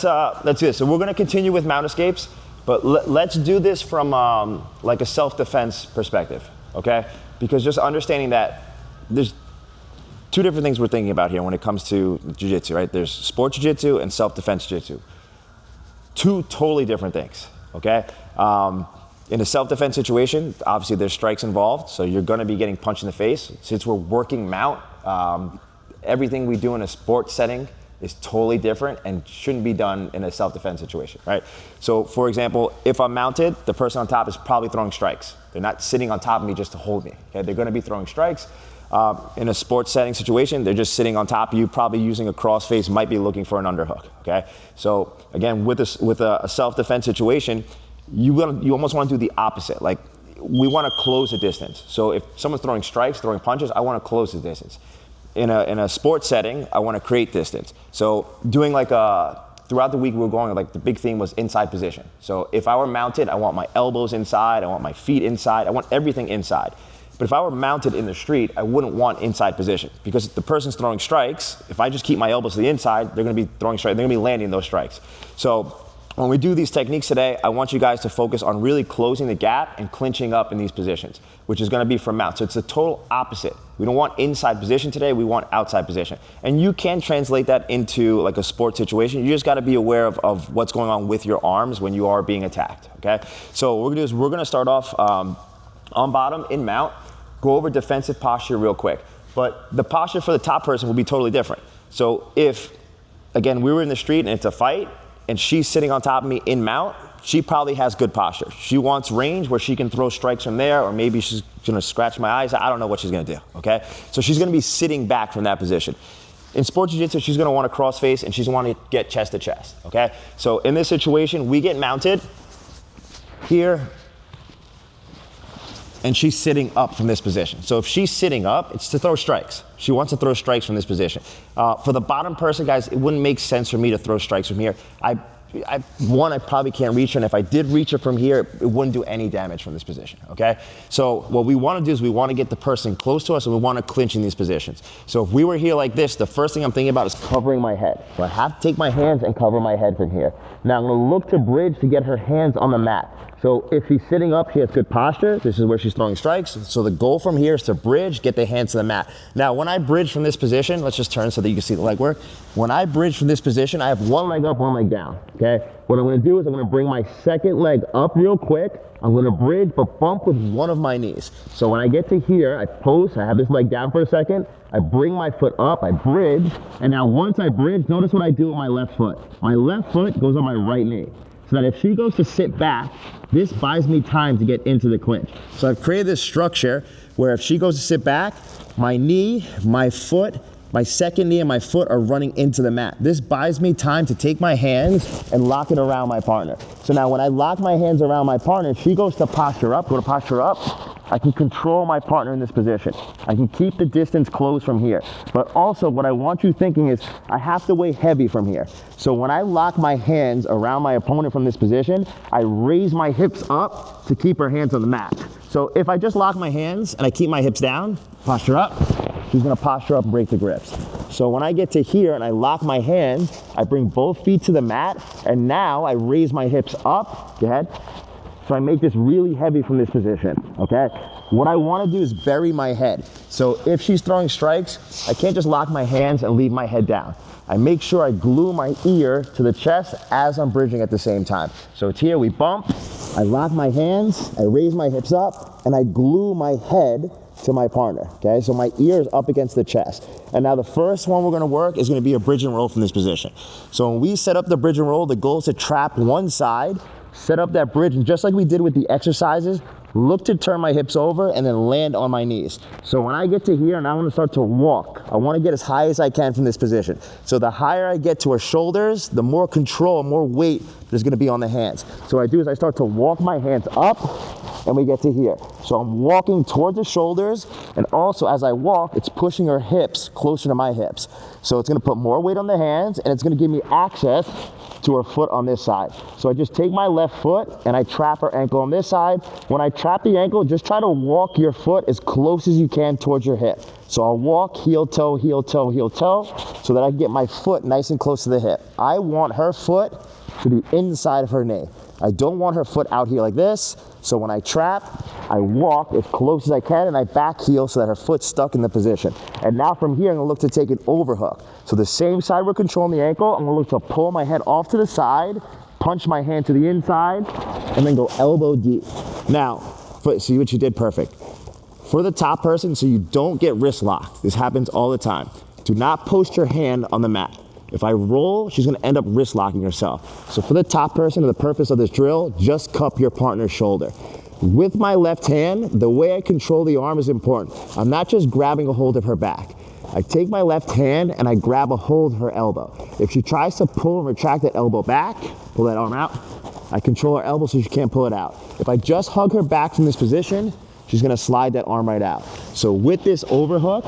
Let's do this. So we're going to continue with mount escapes, but let's do this from like a self-defense perspective, okay? Because just understanding that there's two different things we're thinking about here when it comes to jiu-jitsu, right? There's sport jiu-jitsu and self-defense jiu-jitsu. Two totally different things, okay? In a self-defense situation, obviously there's strikes involved, so you're going to be getting punched in the face. Since we're working mount, everything we do in a sports setting is totally different and shouldn't be done in a self-defense situation, right? So for example, if I'm mounted, the person on top is probably throwing strikes. They're not sitting on top of me just to hold me, okay? They're gonna be throwing strikes. In a sports setting situation, they're just sitting on top of you, probably using a crossface, might be looking for an underhook, okay? So again, with a self-defense situation, you almost wanna do the opposite. Like, we wanna close the distance. So if someone's throwing strikes, throwing punches, I wanna close the distance. In a sports setting, I want to create distance. So doing like throughout the week we were going, like the big theme was inside position. So if I were mounted, I want my elbows inside, I want my feet inside, I want everything inside. But if I were mounted in the street, I wouldn't want inside position because if the person's throwing strikes, if I just keep my elbows to the inside, they're going to be throwing strikes, they're going to be landing those strikes. So when we do these techniques today, I want you guys to focus on really closing the gap and clinching up in these positions, which is going to be from mount. So it's the total opposite. We don't want inside position today, we want outside position. And you can translate that into like a sports situation. You just got to be aware of what's going on with your arms when you are being attacked, okay? So what we're going to do is we're going to start off on bottom in mount, go over defensive posture real quick. But the posture for the top person will be totally different. So if, again, we were in the street and it's a fight, and she's sitting on top of me in mount, she probably has good posture. She wants range where she can throw strikes from there, or maybe she's gonna scratch my eyes. I don't know what she's gonna do, okay? So she's gonna be sitting back from that position. In sports jiu-jitsu, she's gonna want to cross face and she's gonna want to get chest to chest, okay? So in this situation, we get mounted here, and she's sitting up from this position. So if she's sitting up, it's to throw strikes. She wants to throw strikes from this position. For the bottom person, guys, it wouldn't make sense for me to throw strikes from here. I probably can't reach her, and if I did reach her from here, it wouldn't do any damage from this position, okay? So what we wanna do is we wanna get the person close to us and we wanna clinch in these positions. So if we were here like this, the first thing I'm thinking about is covering my head. So I have to take my hands and cover my head from here. Now I'm gonna look to bridge to get her hands on the mat. So if she's sitting up, she has good posture. This is where she's throwing strikes. So the goal from here is to bridge, get the hands to the mat. Now, when I bridge from this position, let's just turn so that you can see the leg work. When I bridge from this position, I have one leg up, one leg down, okay? What I'm gonna do is I'm gonna bring my second leg up real quick. I'm gonna bridge, but bump with one of my knees. So when I get to here, I post, I have this leg down for a second, I bring my foot up, I bridge, and now once I bridge, notice what I do with my left foot. My left foot goes on my right knee. So that if she goes to sit back, this buys me time to get into the clinch. So I've created this structure where if she goes to sit back, my knee, my foot, my second knee and my foot are running into the mat. This buys me time to take my hands and lock it around my partner. So now when I lock my hands around my partner, if she goes to posture up, go to posture up, I can control my partner in this position. I can keep the distance closed from here. But also what I want you thinking is I have to weigh heavy from here. So when I lock my hands around my opponent from this position, I raise my hips up to keep her hands on the mat. So if I just lock my hands and I keep my hips down, posture up, she's gonna posture up and break the grips. So when I get to here and I lock my hands, I bring both feet to the mat, and now I raise my hips up, go ahead. So I make this really heavy from this position, okay? What I wanna do is bury my head. So if she's throwing strikes, I can't just lock my hands and leave my head down. I make sure I glue my ear to the chest as I'm bridging at the same time. So it's here, we bump, I lock my hands, I raise my hips up, and I glue my head to my partner, okay? So my ear is up against the chest. And now the first one we're gonna work is gonna be a bridge and roll from this position. So when we set up the bridge and roll, the goal is to trap one side, set up that bridge, and just like we did with the exercises, look to turn my hips over and then land on my knees. So when I get to here and I want to start to walk, I want to get as high as I can from this position. So the higher I get to her shoulders, the more control, more weight there's going to be on the hands. So what I do is I start to walk my hands up and we get to here. So I'm walking towards the shoulders, and also as I walk, it's pushing her hips closer to my hips. So it's going to put more weight on the hands, and it's going to give me access to her foot on this side. So I just take my left foot and I trap her ankle on this side. When I trap the ankle, just try to walk your foot as close as you can towards your hip. So I'll walk heel toe, heel toe, heel toe, so that I can get my foot nice and close to the hip. I want her foot to be inside of her knee. I don't want her foot out here like this. So when I trap, I walk as close as I can and I back heel so that her foot's stuck in the position. And now from here, I'm gonna look to take an overhook. So the same side we're controlling the ankle, I'm gonna look to pull my head off to the side, punch my hand to the inside, and then go elbow deep. Now, see what you did, perfect. For the top person, so you don't get wrist locked, this happens all the time, do not post your hand on the mat. If I roll, she's gonna end up wrist locking herself. So for the top person, for the purpose of this drill, just cup your partner's shoulder. With my left hand, the way I control the arm is important. I'm not just grabbing a hold of her back. I take my left hand and I grab a hold of her elbow. If she tries to pull and retract that elbow back, pull that arm out, I control her elbow so she can't pull it out. If I just hug her back from this position, she's gonna slide that arm right out. So with this overhook,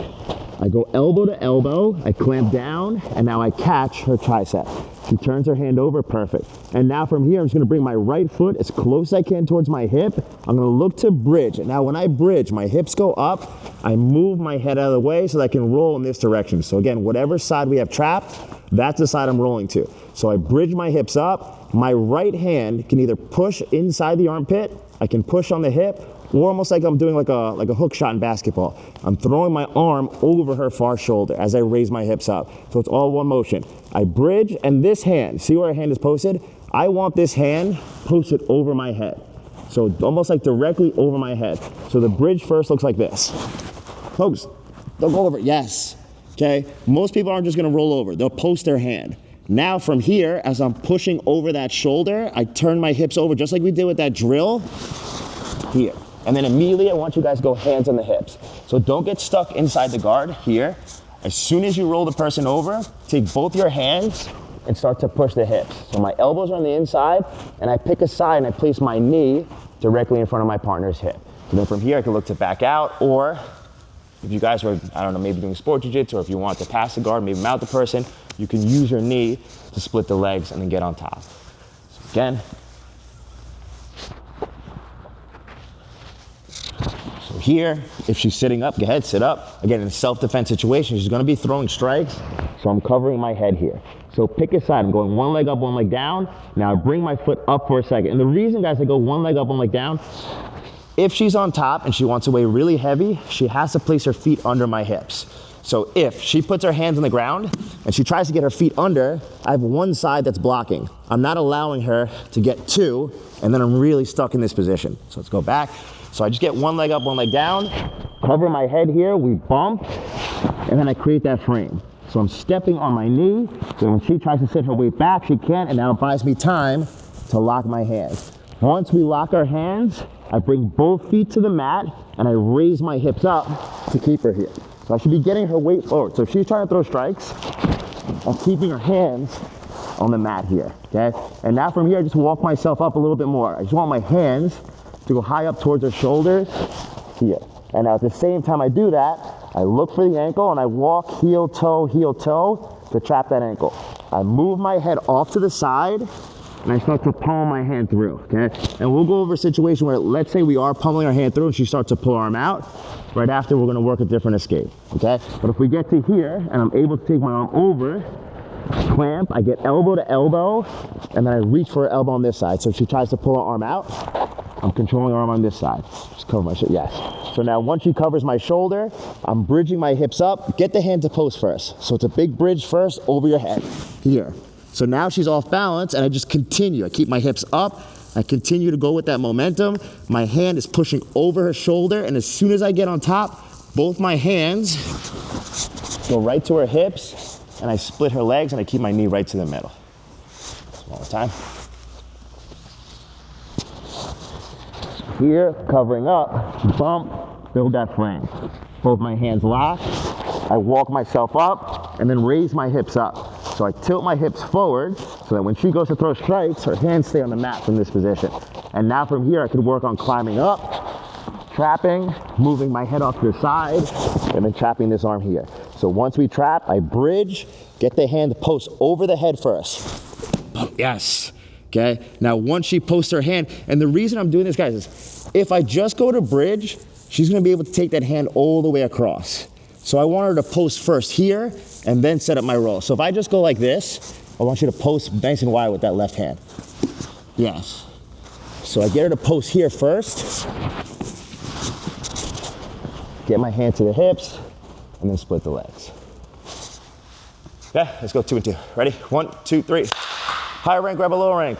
I go elbow to elbow, I clamp down, and now I catch her tricep. She turns her hand over, perfect. And now from here, I'm just gonna bring my right foot as close as I can towards my hip. I'm gonna look to bridge. And now when I bridge, my hips go up, I move my head out of the way so that I can roll in this direction. So again, whatever side we have trapped, that's the side I'm rolling to. So I bridge my hips up, my right hand can either push inside the armpit, I can push on the hip, or almost like I'm doing like a hook shot in basketball. I'm throwing my arm over her far shoulder as I raise my hips up. So it's all one motion. I bridge, and this hand, see where her hand is posted? I want this hand posted over my head. So almost like directly over my head. So the bridge first looks like this. Folks, they'll go over, yes, okay? Most people aren't just gonna roll over, they'll post their hand. Now from here, as I'm pushing over that shoulder, I turn my hips over just like we did with that drill, here. And then immediately I want you guys to go hands on the hips. So don't get stuck inside the guard here. As soon as you roll the person over, take both your hands and start to push the hips. So my elbows are on the inside and I pick a side and I place my knee directly in front of my partner's hip. So then from here I can look to back out, or if you guys were, I don't know, maybe doing sport jiu-jitsu, or if you want to pass the guard, maybe mount the person, you can use your knee to split the legs and then get on top. So again, so here, if she's sitting up, go ahead, sit up. Again, in a self-defense situation, she's gonna be throwing strikes, so I'm covering my head here. So pick a side, I'm going one leg up, one leg down. Now I bring my foot up for a second. And the reason, guys, I go one leg up, one leg down, if she's on top and she wants to weigh really heavy, she has to place her feet under my hips. So if she puts her hands on the ground and she tries to get her feet under, I have one side that's blocking. I'm not allowing her to get two, and then I'm really stuck in this position. So let's go back. So I just get one leg up, one leg down, cover my head here, we bump, and then I create that frame. So I'm stepping on my knee, so when she tries to sit her weight back, she can't, and now it buys me time to lock my hands. Once we lock our hands, I bring both feet to the mat, and I raise my hips up to keep her here. So I should be getting her weight forward. So if she's trying to throw strikes, I'm keeping her hands on the mat here, okay? And now from here, I just walk myself up a little bit more. I just want my hands to go high up towards her shoulders here. And now at the same time I do that, I look for the ankle and I walk heel toe to trap that ankle. I move my head off to the side and I start to pummel my hand through, okay? And we'll go over a situation where, let's say we are pummeling our hand through and she starts to pull her arm out. Right after, we're gonna work a different escape, okay? But if we get to here and I'm able to take my arm over, clamp, I get elbow to elbow, and then I reach for her elbow on this side. So if she tries to pull her arm out, I'm controlling her arm on this side. Just cover my shoulder, yes. So now once she covers my shoulder, I'm bridging my hips up. Get the hand to post first. So it's a big bridge first over your head, here. So now she's off balance and I just continue. I keep my hips up. I continue to go with that momentum. My hand is pushing over her shoulder, and as soon as I get on top, both my hands go right to her hips, and I split her legs and I keep my knee right to the middle. One more time. Here, covering up, bump, build that frame. Both my hands lock, I walk myself up and then raise my hips up. So I tilt my hips forward so that when she goes to throw strikes, her hands stay on the mat from this position. And now from here, I could work on climbing up, trapping, moving my head off to the side, and then trapping this arm here. So once we trap, I bridge, get the hand to post over the head first. Bump. Yes. Okay, now once she posts her hand, and the reason I'm doing this, guys, is if I just go to bridge, she's gonna be able to take that hand all the way across. So I want her to post first here, and then set up my roll. So if I just go like this, I want you to post nice and wide with that left hand. Yes. So I get her to post here first, get my hand to the hips, and then split the legs. Okay, let's go 2 and 2. Ready? 1, 2, 3. Higher rank, grab a lower rank.